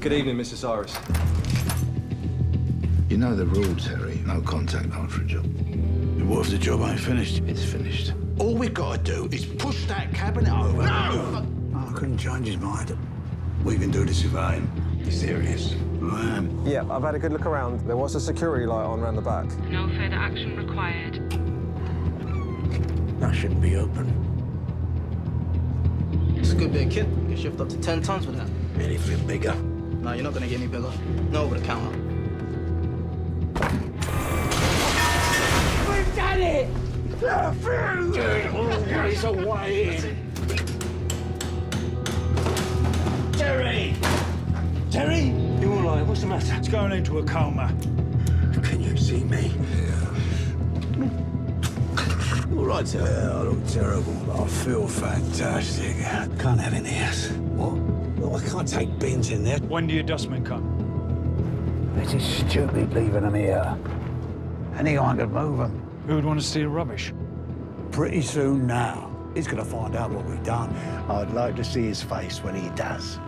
Good evening, Mr. Cyrus. You know the rule, Terry. No contact after a job. What if the job ain't finished? It's finished. All we gotta do is push that cabinet over. No! I couldn't change his mind. We can do this without him. You serious? I am. Yeah, I've had a good look around. There was a security light on around the back. No further action required. That shouldn't be open. It's a good bit of kit. You can shift up to 10 tons with that. Anything bigger? No, you're not gonna get any bigger. No over the counter. We've done it! There's a way in. Terry! Terry? You all right? What's the matter? It's going into a coma. Can you see me? All right, Terry? Yeah, I look terrible, but I feel fantastic. Can't have any else. What? Well, I can't take bins in there. When do your dustmen come? It is stupid leaving them here. Anyone could move them. Who would want to steal rubbish? Pretty soon now. He's gonna find out what we've done. I'd like to see his face when he does.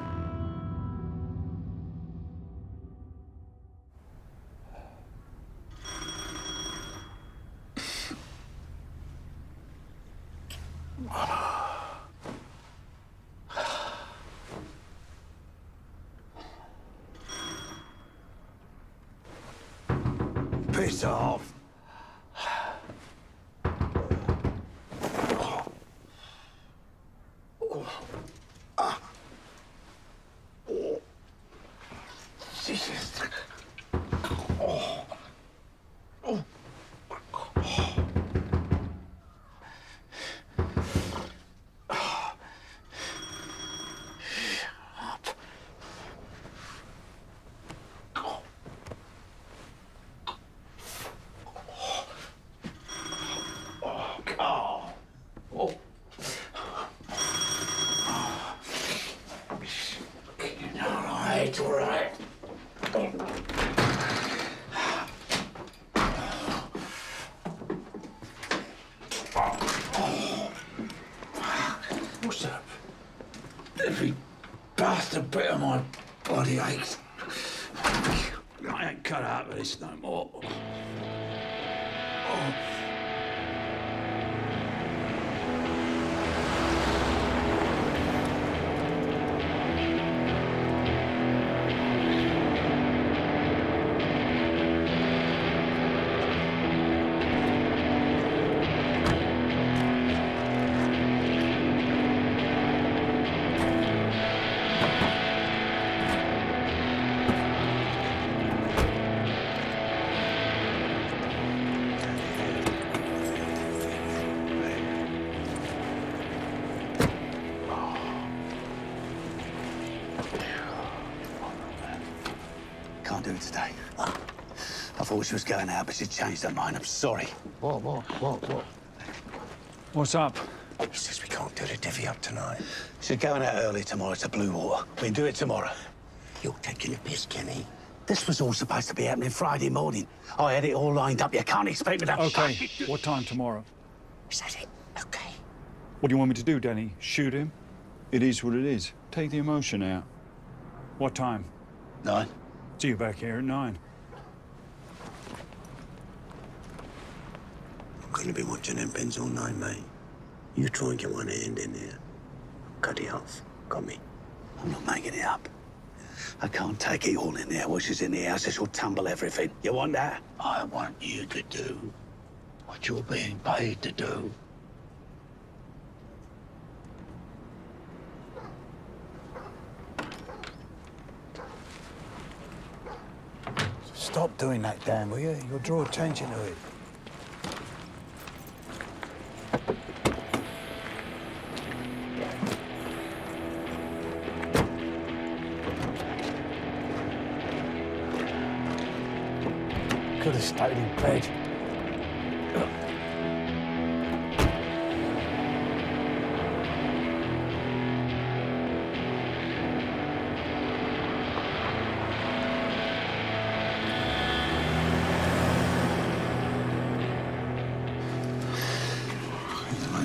Piss off. Jesus. It's all right. What's up? Every bastard bit of my body aches. I ain't cut out of this no more. Can't do it today. I thought she was going out, but she changed her mind. I'm sorry. What? What's up? He says we can't do the divvy up tonight. She's going out early tomorrow to Blue Water. We can do it tomorrow. You're taking a piss, Kenny. This was all supposed to be happening Friday morning. I had it all lined up. You can't expect me to... Okay, what time tomorrow? Is that it? Okay. What do you want me to do, Danny? Shoot him? It is what it is. Take the emotion out. What time? 9. See you back here at 9. I'm going to be watching them pins all night, mate. You try and get one hand in there. Cut it off. Got me? I'm not making it up. I can't take it all in there. While she's in the house, she'll tumble everything. You want that? I want you to do what you're being paid to do. Stop doing that, Dan, will you? You'll draw attention to it. Could have stayed in bed.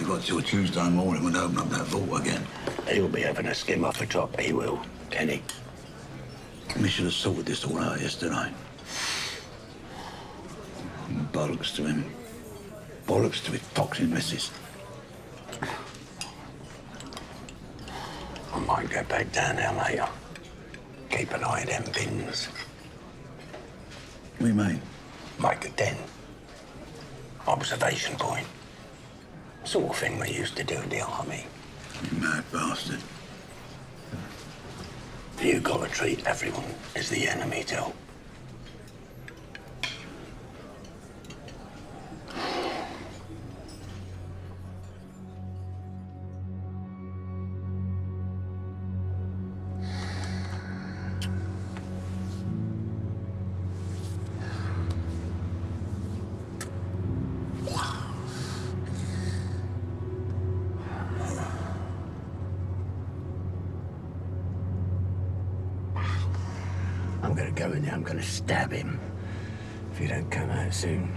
Got till Tuesday morning when they open up that vault again. He'll be having a skim off the top, he will, Kenny. We should have sorted this all out yesterday. Bollocks to him. Bollocks to his foxing missus. I might go back down there later. Keep an eye on them bins. What do you mean? Make a den. Observation point. Sort of thing we used to do in the army. You mad bastard. You gotta treat everyone as the enemy, Till. I'm gonna go in there, I'm gonna stab him if you don't come out soon.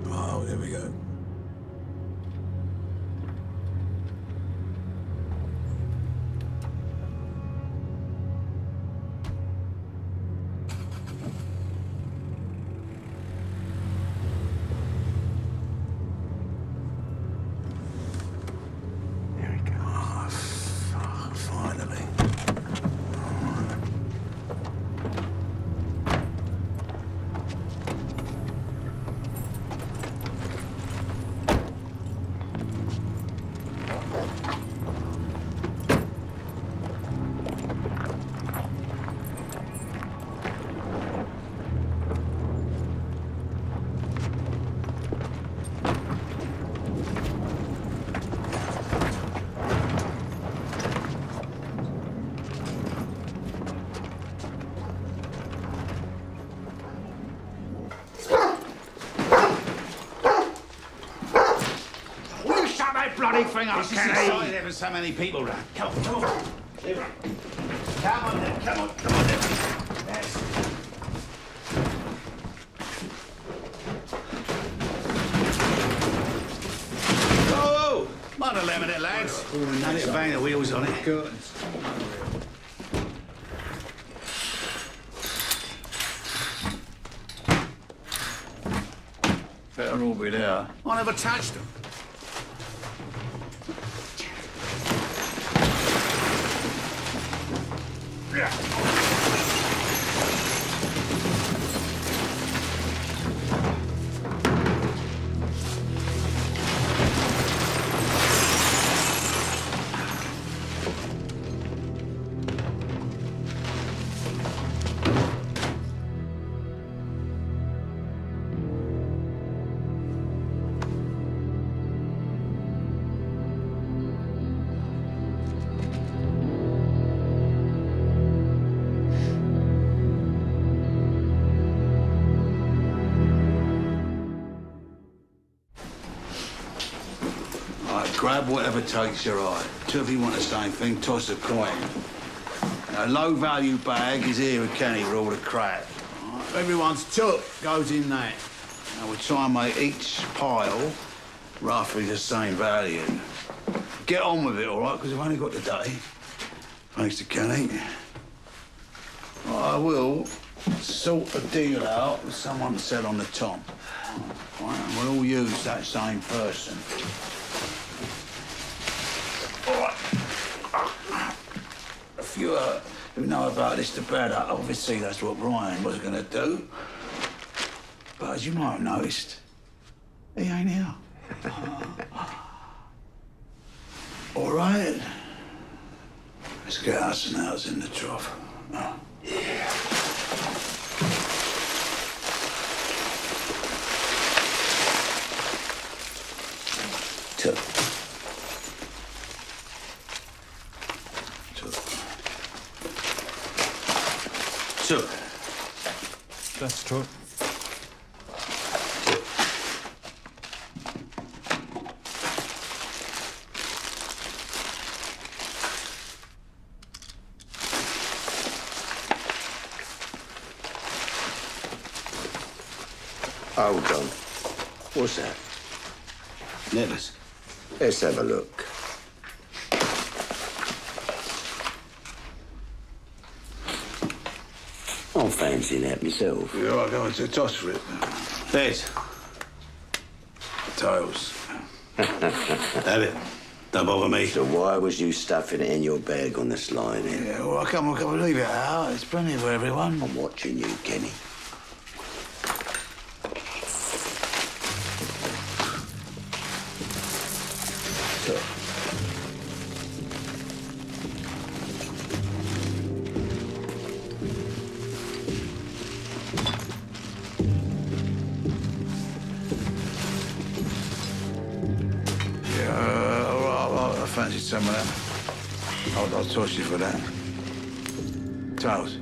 Oh, here we go. Bloody thing up, It's just exciting having so many people round. Come on. Come on then, come on then. Yes. Oh, mind a lemon it, lads. Had it bang the wheels on it. Good. Better all be there. I never touched them. Grab whatever takes your eye. Two of you want the same thing, toss a coin. A low-value bag is here with Kenny for all the crap. Everyone's took goes in that. Now we try and make each pile roughly the same value. Get on with it, all right, because we've only got the day. Thanks to Kenny. I will sort a deal out with someone set on the top. Right, and we'll all use that same person. A few who know about this the better. Obviously, that's what Ryan was going to do. But as you might have noticed, he ain't here. All right. Let's get us and ours in the trough. Yeah. Two. That's true. Hold on. What's that? Necklace. Let's have a look. I'm fancying that myself. You all right going to toss for it? Bez. Tails. Have it. Don't bother me. So why was you stuffing it in your bag on the slide then? Yeah, well, come on, leave it out. There's plenty for everyone. I'm watching you, Kenny. So, I fancied some of that. I'll toss you for that. Tails.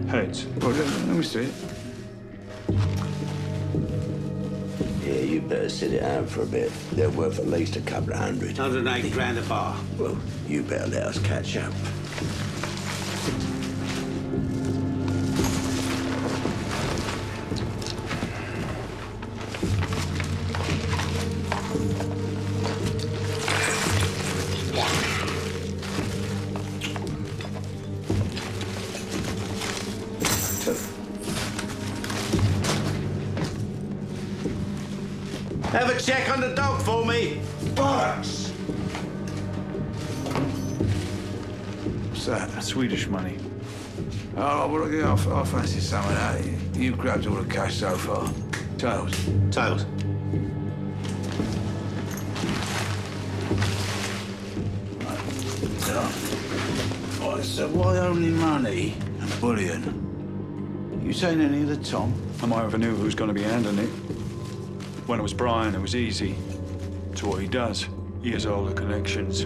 Heads. Well, let me see it. yeah, you better sit it out for a bit. They're worth at least a couple of hundred. 180 grand a bar. Well, you better let us catch up. Have a check on the dog for me. Bollocks! What's that? Swedish money. Oh, well, yeah, I fancy some of that. You grabbed all the cash so far. Tails. Tails. Oh, so why only money and bullion? You saying any of the Tom? I might have knew who's going to be handling it. When it was Brian, it was easy. It's what he does. He has all the connections.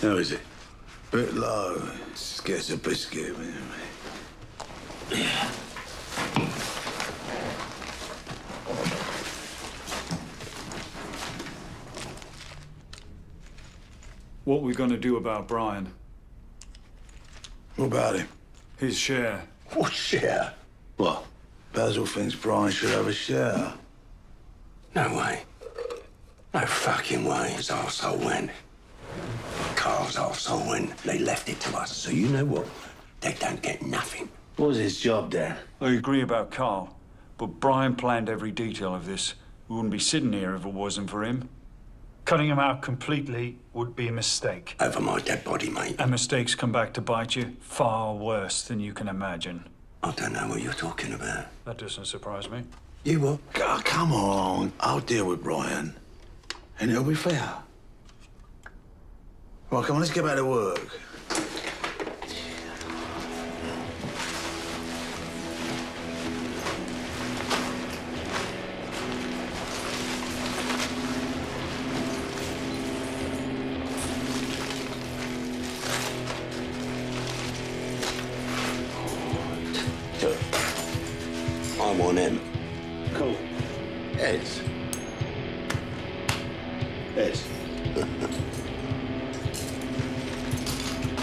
How is it? Bit low. Just gets a biscuit. What are we going to do about Brian? What about him? His share. What share? What? Basil thinks Brian should have a share. No way. No fucking way his arsehole went. Carl's arsehole went. They left it to us. So you know what? They don't get nothing. What was his job, Dan? I agree about Carl, but Brian planned every detail of this. We wouldn't be sitting here if it wasn't for him. Cutting him out completely would be a mistake. Over my dead body, mate. And mistakes come back to bite you far worse than you can imagine. I don't know what you're talking about. That doesn't surprise me. You what? Oh, come on. I'll deal with Brian. And it'll be fair. Well, come on, let's get back to work. So, I'm on him. Cool. Heads. Heads.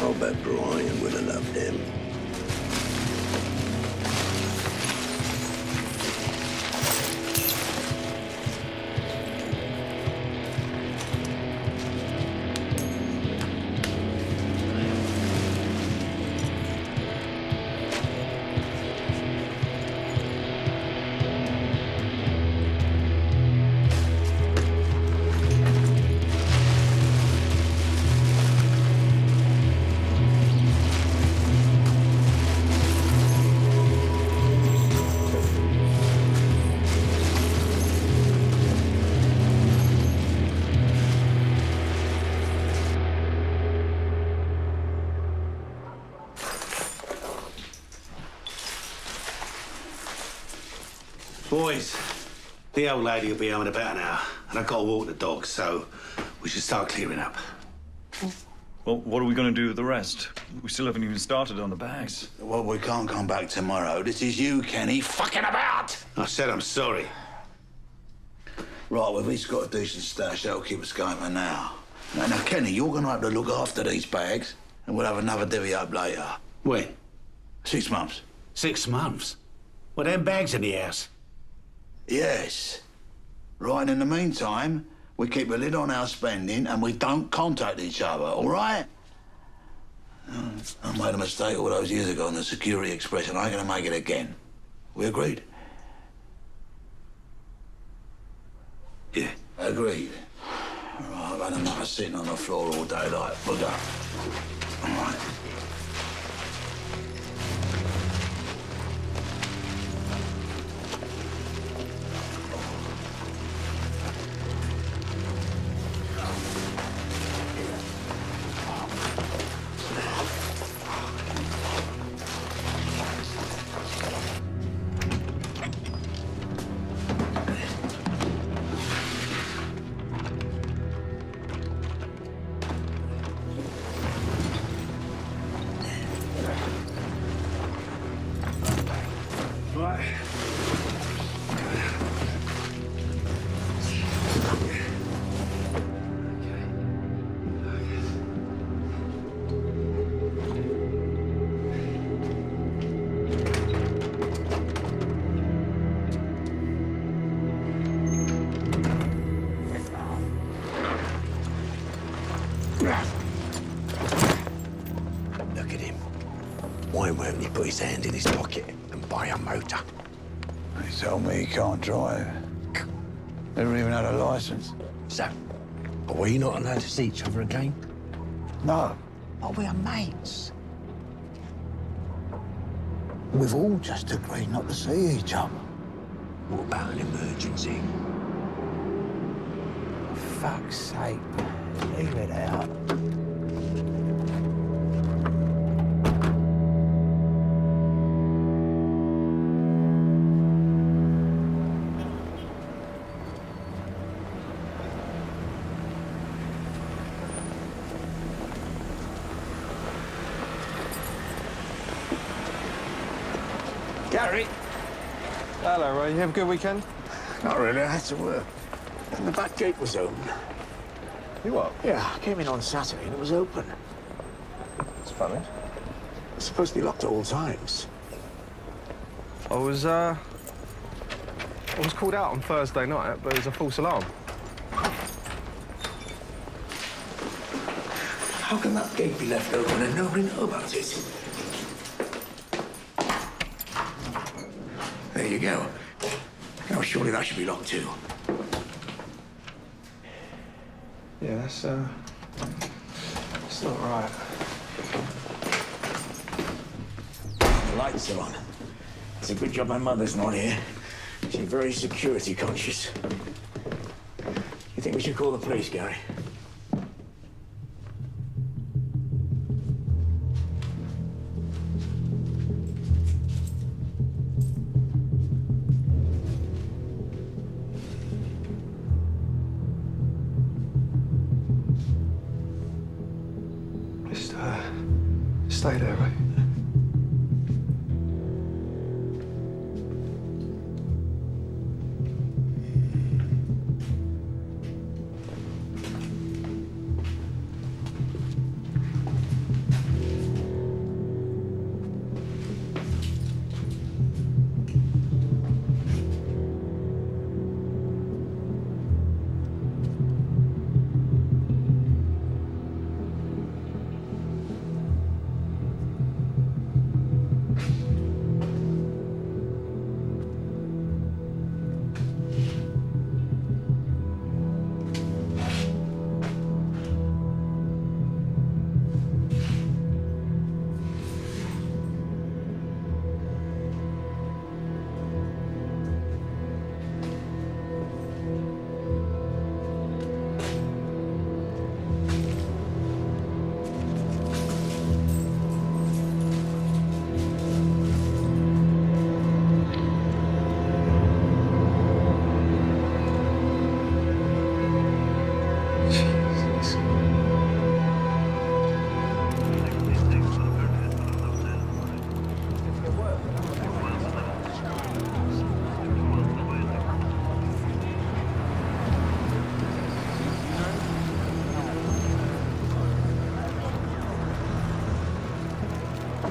I'll bet Brian would have loved him. Boys, the old lady will be home in about an hour, and I've got to walk the dog, so we should start clearing up. Well, what are we going to do with the rest? We still haven't even started on the bags. Well, we can't come back tomorrow. This is you, Kenny, fucking about! I said I'm sorry. Right, well, if he's got a decent stash, that'll keep us going for now. Now, Kenny, you're going to have to look after these bags, and we'll have another divvy up later. When? 6 months. 6 months? Well, them bags in the house. Yes. Right, and in the meantime, we keep a lid on our spending and we don't contact each other, all right? I made a mistake all those years ago on the Security Express and I ain't gonna make it again. We agreed? Yeah. Agreed. All right, I've had enough of sitting on the floor all day like bugger. All right. Look at him. Why won't he put his hand in his pocket and buy a motor? He told me he can't drive. Never even had a license. So, are we not allowed to see each other again? No. But we are mates. We've all just agreed not to see each other. What about an emergency? For fuck's sake, leave it out. Gary? Hello, Ray. You have a good weekend? Not really, I had to work. And the back gate was open. You what? Yeah, I came in on Saturday and it was open. It's funny. It's supposed to be locked at all times. I was called out on Thursday night, but it was a false alarm. How can that gate be left open and nobody know about it? There you go. Now, surely that should be locked too. Yeah, that's not right. The lights are on. It's a good job my mother's not here. She's very security conscious. You think we should call the police, Gary? Just stay there, Ray. Jesus.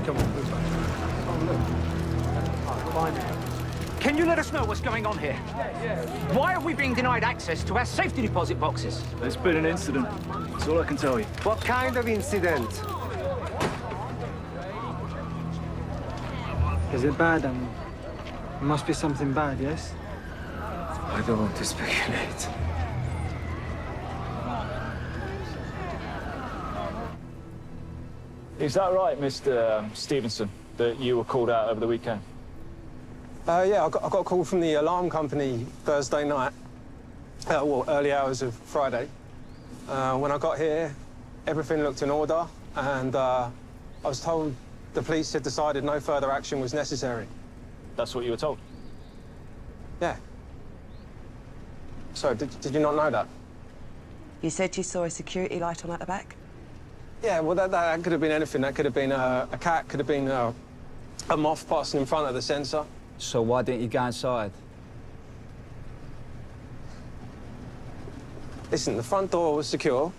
Come on, this way. Can you let us know what's going on here? Why are we being denied access to our safety deposit boxes? There's been an incident. That's all I can tell you. What kind of incident? Is it bad? It must be something bad, yes? I don't want to speculate. Is that right, Mr. Stevenson, that you were called out over the weekend? Yeah, I got a call from the alarm company Thursday night. Early hours of Friday. When I got here, everything looked in order, and I was told the police had decided no further action was necessary. That's what you were told? Yeah. So, did you not know that? You said you saw a security light on at the back? Yeah, well, that could have been anything. That could have been a cat, could have been a moth passing in front of the sensor. So why didn't you go inside? Listen, the front door was secure.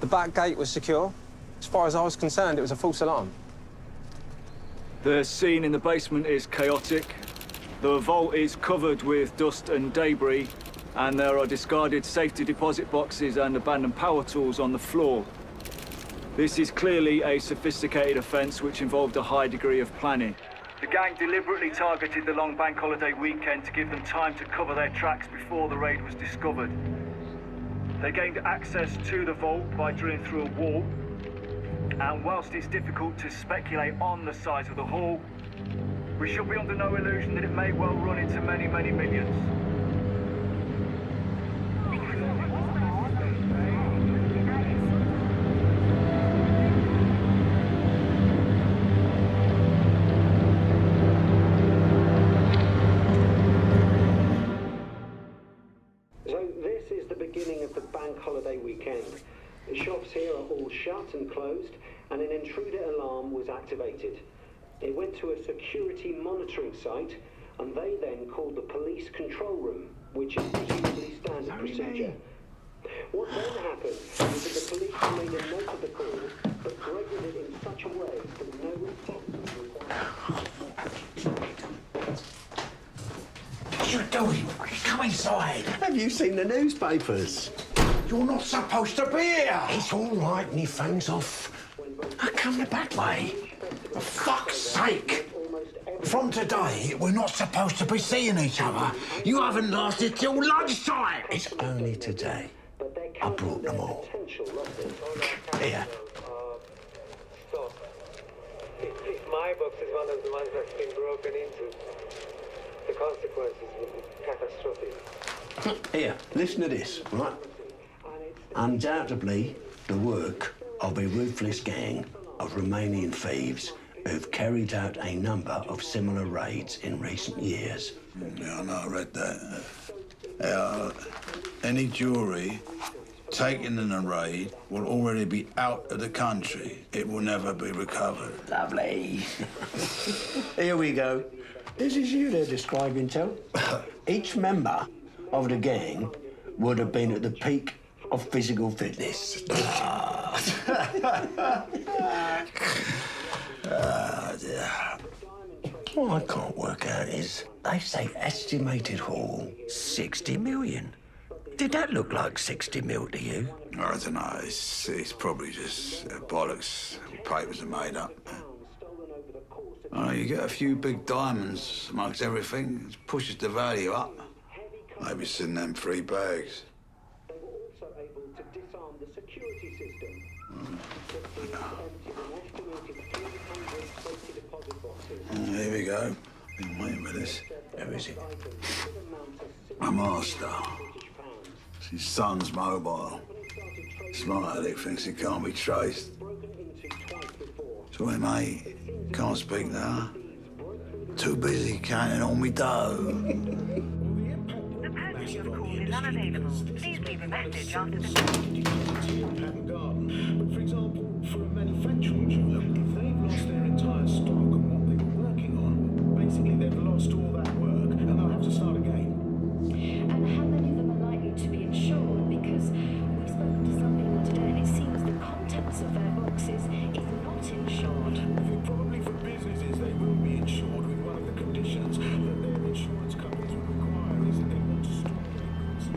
The back gate was secure. As far as I was concerned, it was a false alarm. The scene in the basement is chaotic. The vault is covered with dust and debris, and there are discarded safety deposit boxes and abandoned power tools on the floor. This is clearly a sophisticated offence which involved a high degree of planning. The gang deliberately targeted the long bank holiday weekend to give them time to cover their tracks before the raid was discovered. They gained access to the vault by drilling through a wall, and whilst it's difficult to speculate on the size of the haul, we should be under no illusion that it may well run into many, many millions. Holiday weekend. The shops here are all shut and closed, and an intruder alarm was activated. It went to a security monitoring site, and they then called the police control room, which is presumably standard procedure. What then happened was that the police made a note of the call, but graded it in such a way that no response was required. What are you doing? Come inside. Have you seen the newspapers? You're not supposed to be here. It's all right, me phone's off. I come the back way. For fuck's sake. From today, we're not supposed to be seeing each other. You haven't lasted till lunchtime. It's only today. I brought them all. Here. Stop. If my box is one of the ones that's been broken into, the consequences would be catastrophic. Here, listen to this, right? Undoubtedly, the work of a ruthless gang of Romanian thieves who've carried out a number of similar raids in recent years. Yeah, I know, I read that. Any jewellery taken in a raid will already be out of the country. It will never be recovered. Lovely. Here we go. This is you they're describing, Tel. Each member of the gang would have been at the peak of physical fitness. What I can't work out is, they say estimated haul 60 million. Did that look like 60 mil to you? I don't know, it's probably just bollocks. Papers are made up. You get a few big diamonds amongst everything, it pushes the value up. Maybe send them 3 bags. They were also able to disarm the security system. Here we go. Been waiting for this. Where is it? A master. His son's mobile. Smart Alec thinks it can't be traced. Sorry, mate. Can't speak now. Too busy counting on me dough. The person you have called is unavailable. Please leave a message after the Hatton Garden. But for example, for a manufacturing jeweler, if they've lost their entire stock and what they were working on, basically they've lost all that work and they'll have to start again. And how many of them are likely to be insured? Because we've spoken to some people today and it seems the contents of their boxes is not insured. Probably for businesses they will be insured with one of the conditions that their insurance companies would require is that they want to store their goods.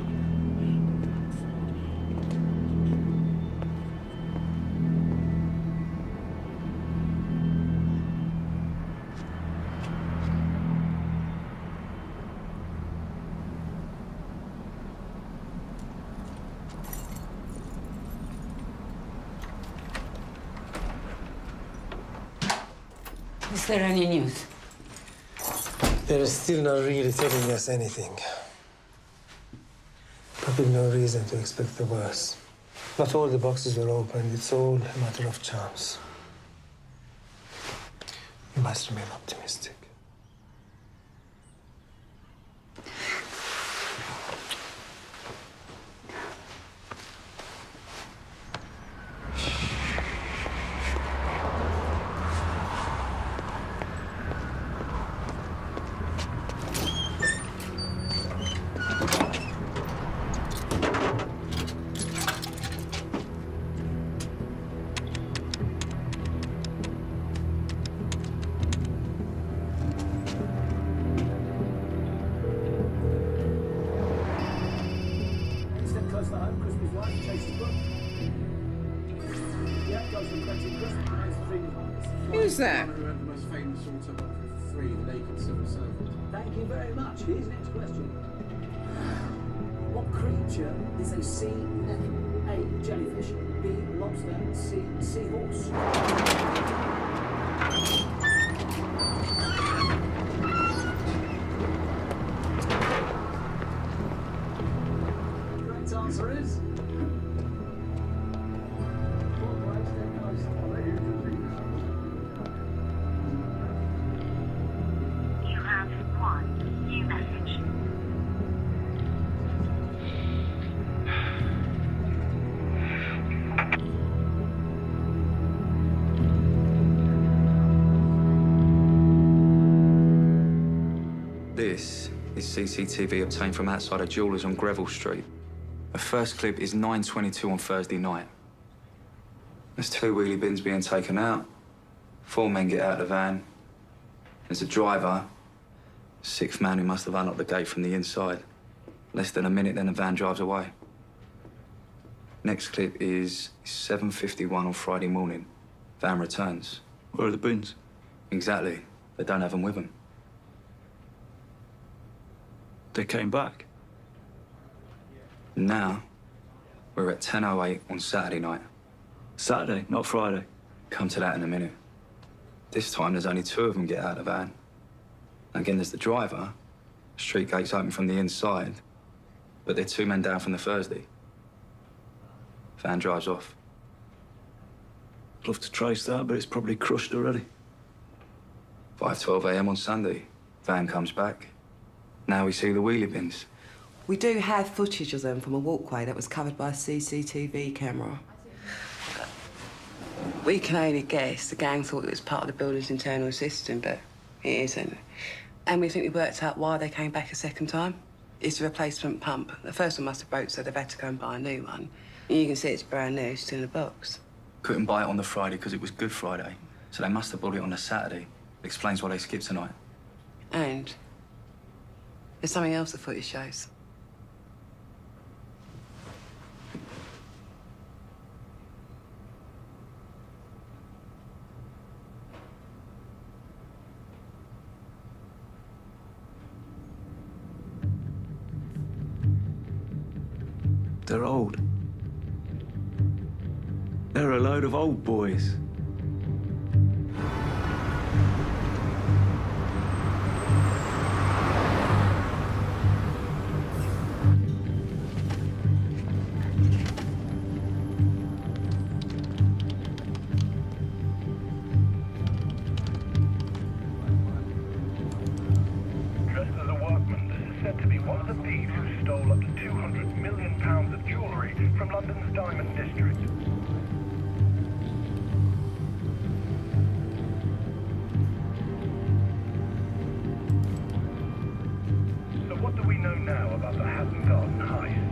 Is there any news? They're still not really telling us anything. Probably no reason to expect the worst. Not all the boxes were opened. It's all a matter of chance. We must remain optimistic. Who's that? The most famous autobiography for free, The Naked Civil Servant. Thank you very much. Here's the next question. What creature is a sea nettle? A. Jellyfish. B. Lobster. C. Seahorse. Correct answer is... You have one new message. This is CCTV obtained from outside a jeweller's on Greville Street. The first clip is 9:22 on Thursday night. There's 2 wheelie bins being taken out. 4 men get out of the van. There's a driver. 6th man who must have unlocked the gate from the inside. Less than a minute, then the van drives away. Next clip is 7:51 on Friday morning. Van returns. Where are the bins? Exactly. They don't have them with them. They came back. Now, we're at 10:08 on Saturday night. Saturday, not Friday. Come to that in a minute. This time, there's only 2 of them get out of the van. Again, there's the driver. Street gates open from the inside, but they're 2 men down from the Thursday. Van drives off. I'd love to trace that, but it's probably crushed already. 5:12 a.m. on Sunday. Van comes back. Now we see the wheelie bins. We do have footage of them from a walkway that was covered by a CCTV camera. We can only guess the gang thought it was part of the building's internal system, but it isn't. And we think we worked out why they came back a second time. It's a replacement pump. The first one must have broke, so they've had to go and buy a new one. And you can see it's brand new, still in the box. Couldn't buy it on the Friday because it was Good Friday, so they must have bought it on the Saturday. Explains why they skipped tonight. And there's something else the footage shows. They're old. They're a load of old boys. Dressed as a workman, this is said to be one of the thieves who stole up to £200 million of jewellery London's Diamond District. So what do we know now about the Hatton Garden heist?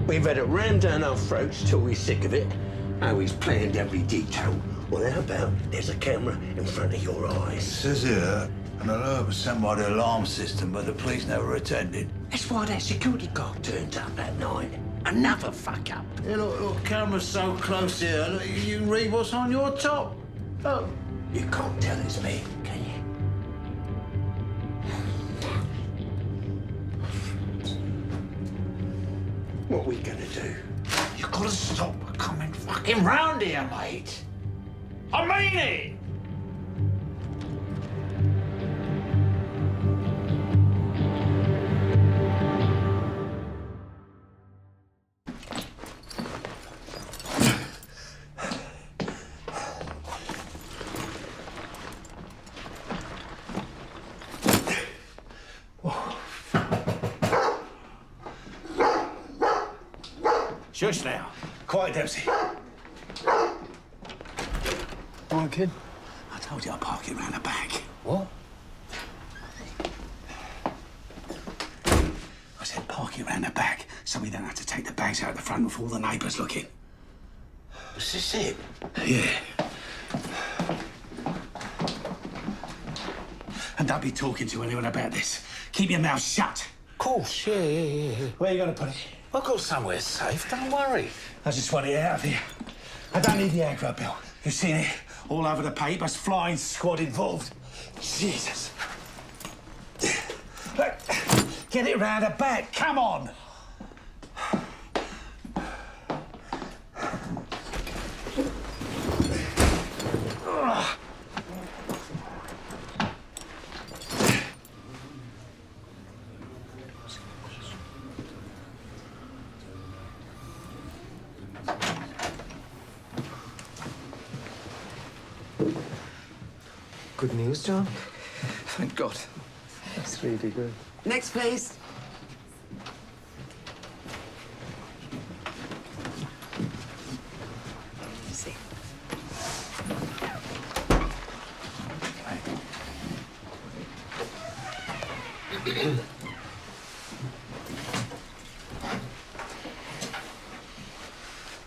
We've had it rammed down our throats till we're sick of it. How he's planned every detail. Well, how about there's a camera in front of your eyes? It says here, an alert was sent by the alarm system, but the police never attended. That's why that security guard turned up that night. Another fuck up. Yeah, look, camera's so close here. Look, you can read what's on your top. Oh, you can't tell it's me, can you? What are we gonna do? You gotta stop coming fucking round here, mate. I mean it! Shush now. Quiet, Dempsey. Come on, kid. I told you I'd park it round the back. What? I said park it round the back so we don't have to take the bags out the front with all the neighbours looking. Is this it? Yeah. And don't be talking to anyone about this. Keep your mouth shut. Of course, yeah. Where are you going to put it? I've got somewhere safe, don't worry. I just want it out of here. I don't need the aggro bill. You've seen it all over the papers. Flying squad involved. Jesus. Look, get it round the back. Come on. Good news, John? Thank God. That's really good. Next, please. See.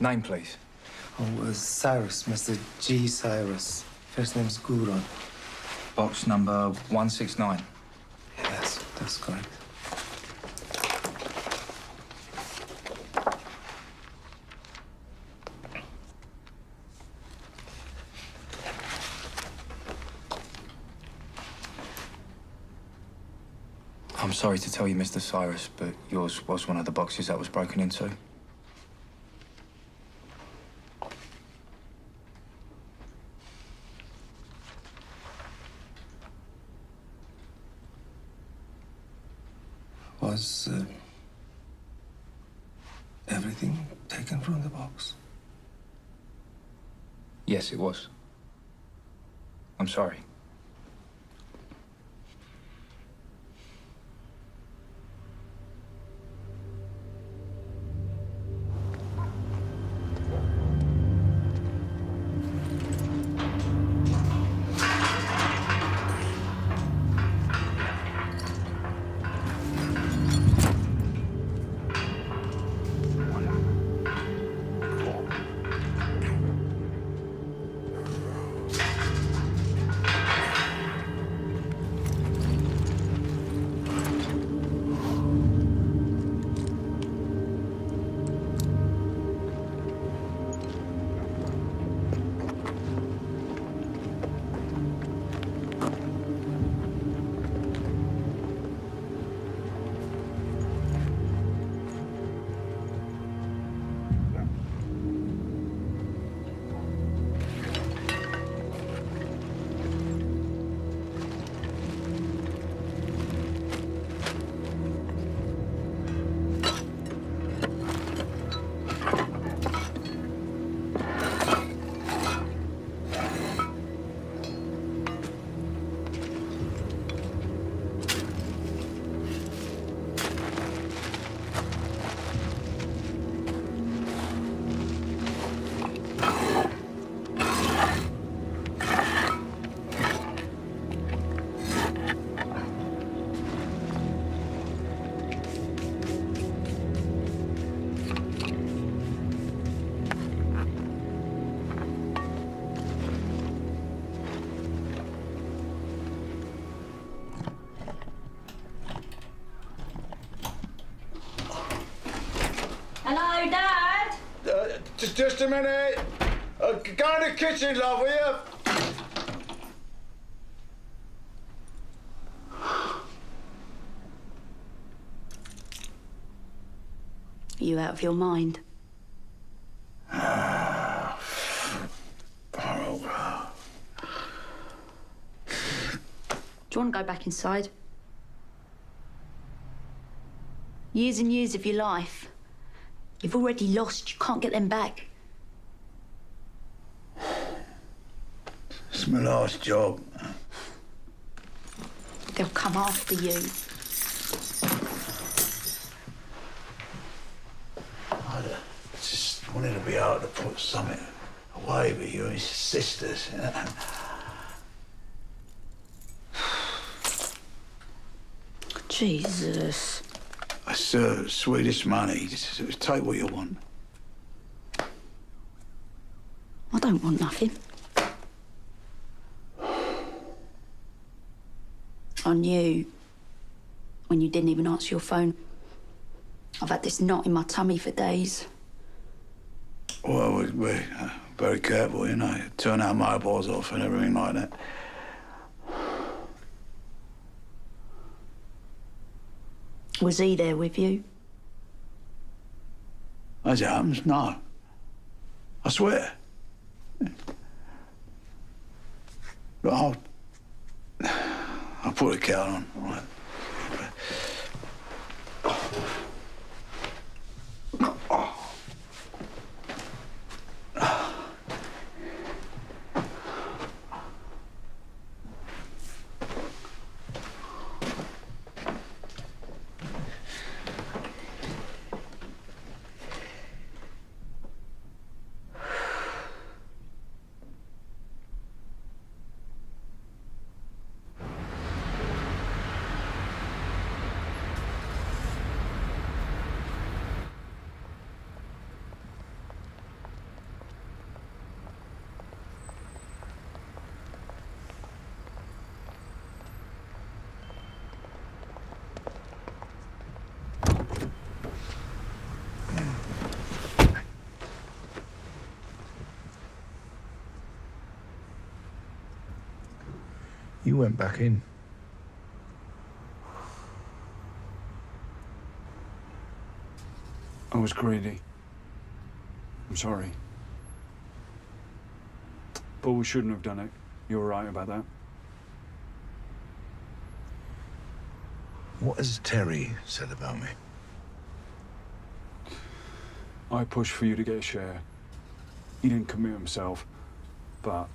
Name, please. Oh, Cyrus, Mr. G. Cyrus. First name's Guron. Box number 169. Yes, that's correct. I'm sorry to tell you, Mr. Cyrus, but yours was one of the boxes that was broken into. Was everything taken from the box? Yes, it was. I'm sorry. Just a minute. Go in the kitchen, love, will you? Are you out of your mind? Do you want to go back inside? Years and years of your life. You've already lost. You can't get them back. It's my last job. They'll come after you. I just wanted to be able to put something away with you and your sisters. Jesus. That's Swedish money. Just take what you want. I don't want nothing. I knew when you didn't even answer your phone. I've had this knot in my tummy for days. Well, we're very careful, you know. Turn our mobiles off and everything like that. Was he there with you? As it happens, no. I swear. But I'll put the kettle on, all right? You went back in. I was greedy. I'm sorry. But we shouldn't have done it. You're right about that. What has Terry said about me? I pushed for you to get a share. He didn't commit himself, but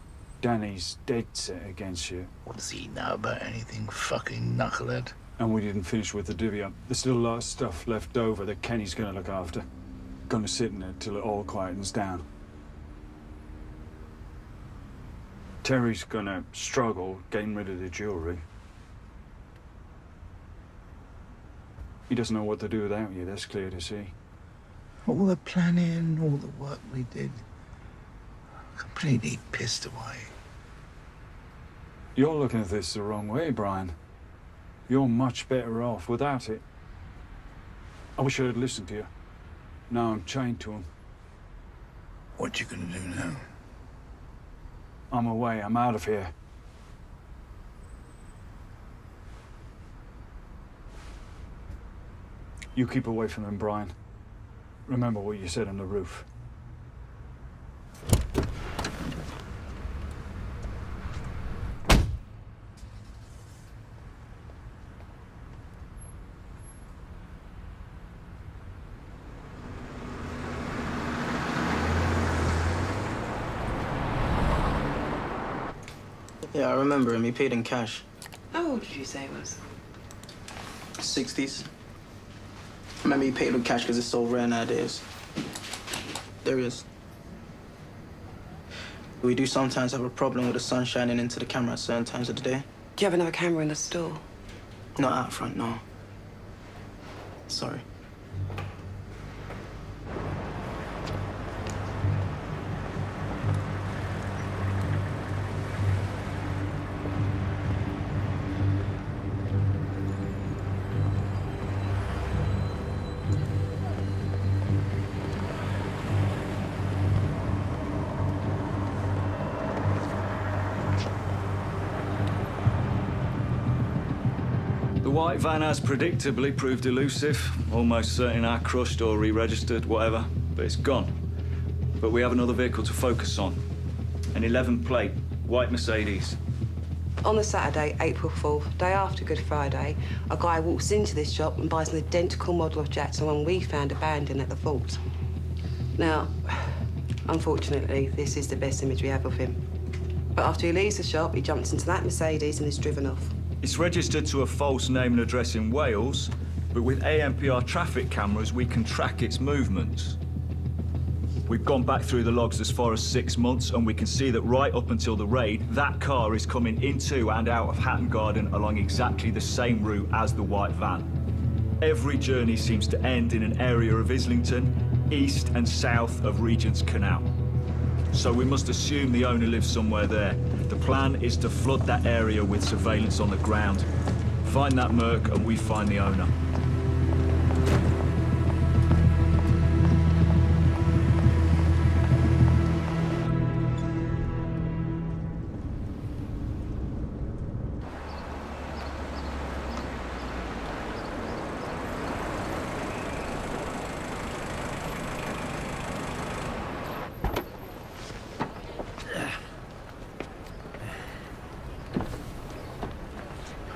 Danny's dead set against you. What does he know about anything, fucking knucklehead? And we didn't finish with the divvy up. There's still a lot of stuff left over that Kenny's gonna look after. Gonna sit in it till it all quietens down. Terry's gonna struggle getting rid of the jewelry. He doesn't know what to do without you, that's clear to see. All the planning, all the work we did, completely pissed away. You're looking at this the wrong way, Brian. You're much better off without it. I wish I had listened to you. Now I'm chained to him. What you gonna do now? I'm away. I'm out of here. You keep away from him, Brian. Remember what you said on the roof. Yeah, I remember him. He paid in cash. How old did you say he was? 60s. I remember he paid with cash because it's so rare nowadays. There he is. We do sometimes have a problem with the sun shining into the camera at certain times of the day. Do you have another camera in the store? Not out front, no. Sorry. The white van has predictably proved elusive. Almost certain our crushed or re-registered, whatever. But it's gone. But we have another vehicle to focus on. An 11 plate, white Mercedes. On the Saturday, April 4th, day after Good Friday, a guy walks into this shop and buys an identical model of Jackson one we found abandoned at the vault. Now, unfortunately, this is the best image we have of him. But after he leaves the shop, he jumps into that Mercedes and is driven off. It's registered to a false name and address in Wales, but with ANPR traffic cameras, we can track its movements. We've gone back through the logs as far as 6 months, and we can see that right up until the raid, that car is coming into and out of Hatton Garden along exactly the same route as the white van. Every journey seems to end in an area of Islington, east and south of Regent's Canal. So we must assume the owner lives somewhere there. The plan is to flood that area with surveillance on the ground. Find that Merc and we find the owner.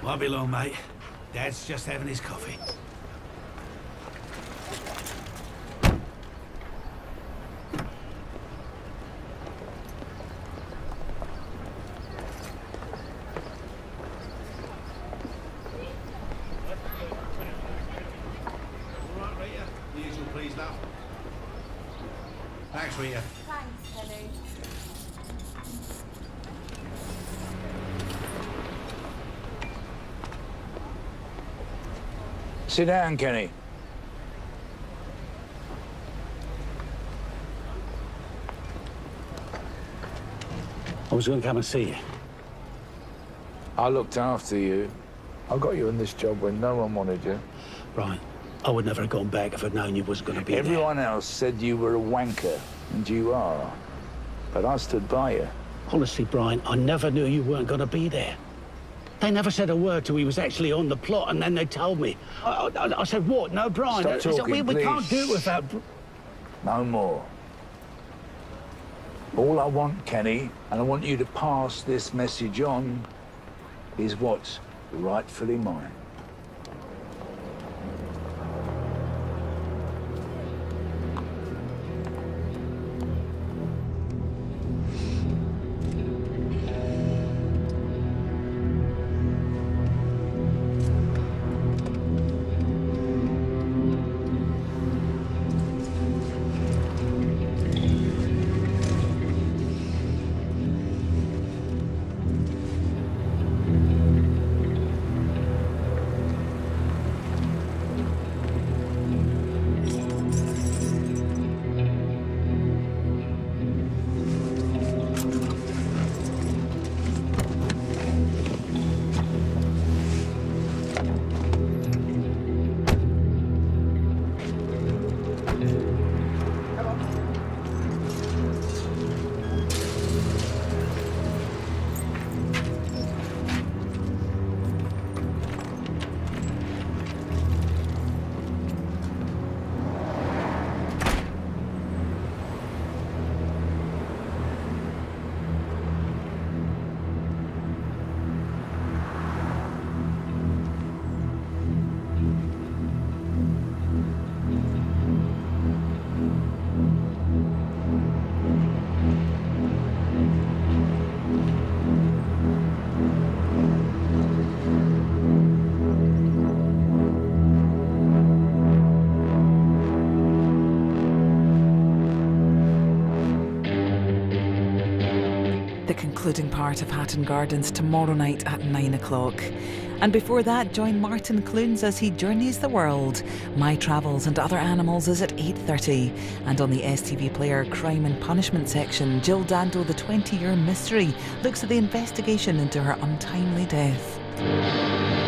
Won't be long, mate. Dad's just having his coffee. All right, Rita. The usual, please, love. Thanks, Rita. Thanks, Kelly. Sit down, Kenny. I was going to come and see you. I looked after you. I got you in this job when no one wanted you. Right. I would never have gone back if I'd known you wasn't going to be Everyone else said you were a wanker, and you are. But I stood by you. there. Honestly, Brian, I never knew you weren't going to be there. They never said a word till he was actually on the plot, and then they told me. I said, what? No, Brian. Stop talking, we can't please. do it without... No more. All I want, Kenny, and I want you to pass this message on, is what's rightfully mine. The concluding part of Hatton Gardens tomorrow night at 9 o'clock. And before that, join Martin Clunes as he journeys the world. My Travels and Other Animals is at 8:30. And on the STV Player Crime and Punishment section, Jill Dando, The 20-Year Mystery, looks at the investigation into her untimely death.